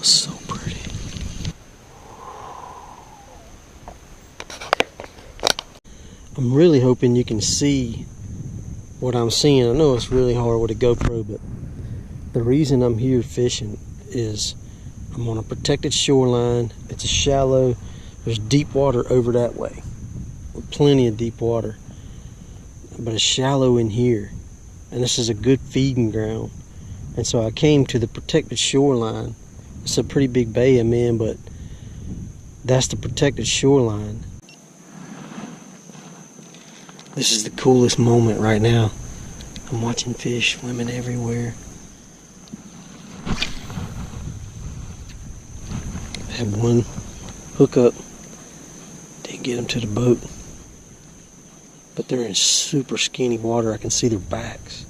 So pretty. I'm really hoping you can see what I'm seeing. I know it's really hard with a GoPro, but the reason I'm here fishing is I'm on a protected shoreline. It's a shallow, there's deep water over that way. Plenty of deep water. But it's shallow in here. And this is a good feeding ground. And so I came to the protected shoreline. It's a pretty big bay I'm in, but that's the protected shoreline. This is the coolest moment right now. I'm watching fish swimming everywhere. I had one hook up, didn't get them to the boat, but they're in super skinny water. I can see their backs.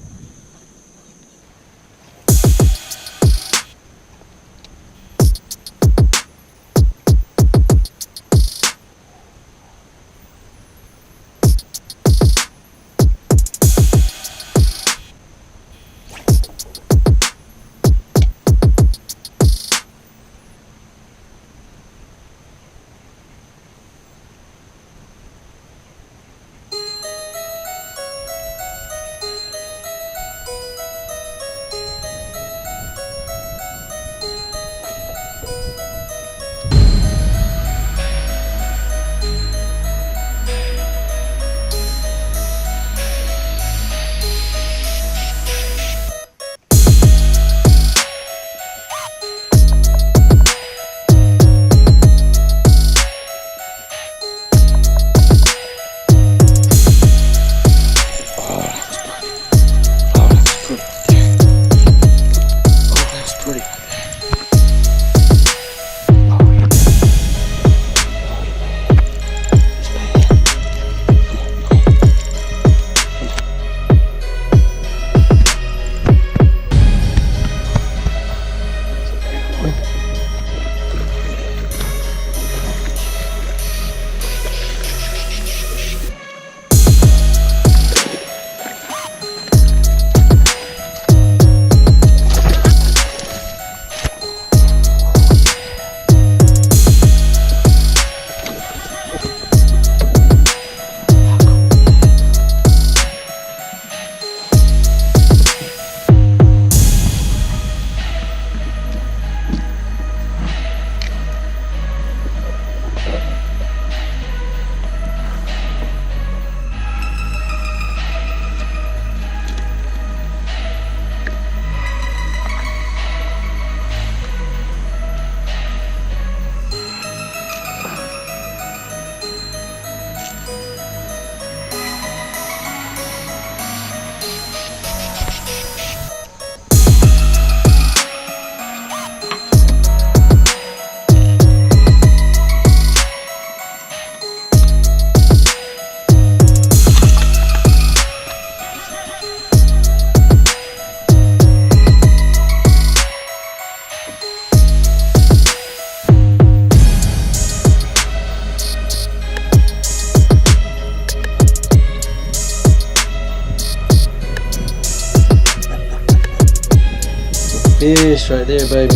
Fish right there, baby.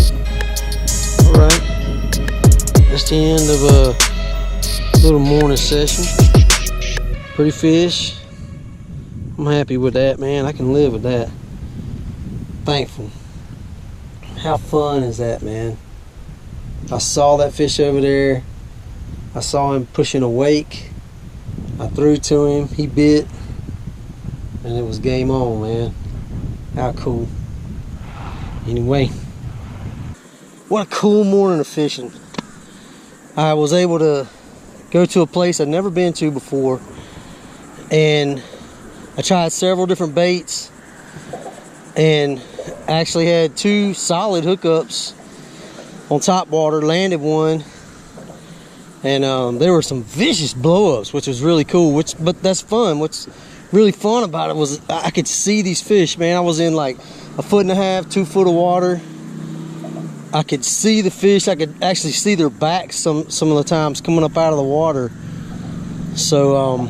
Alright. That's the end of a little morning session. Pretty fish. I'm happy with that, man. I can live with that. Thankful. How fun is that, man? I saw that fish over there. I saw him pushing a wake. I threw to him. He bit. And it was game on, man. How cool. Anyway, what a cool morning of fishing. I was able to go to a place I'd never been to before, and I tried several different baits and actually had 2 solid hookups on top water, landed one, and there were some vicious blow-ups, which was really cool, but that's fun. What's really fun about it was I could see these fish, man. I was in like 1.5 feet, 2 foot of water. I could see the fish. I could actually see their backs some of the times coming up out of the water. So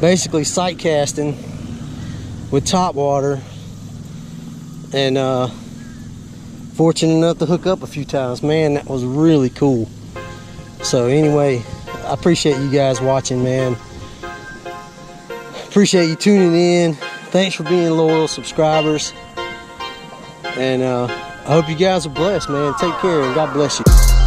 basically sight casting with top water, and fortunate enough to hook up a few times. Man, that was really cool. So anyway, I appreciate you guys watching, man. Appreciate you tuning in. Thanks for being loyal subscribers. And I hope you guys are blessed, man. Take care and God bless you.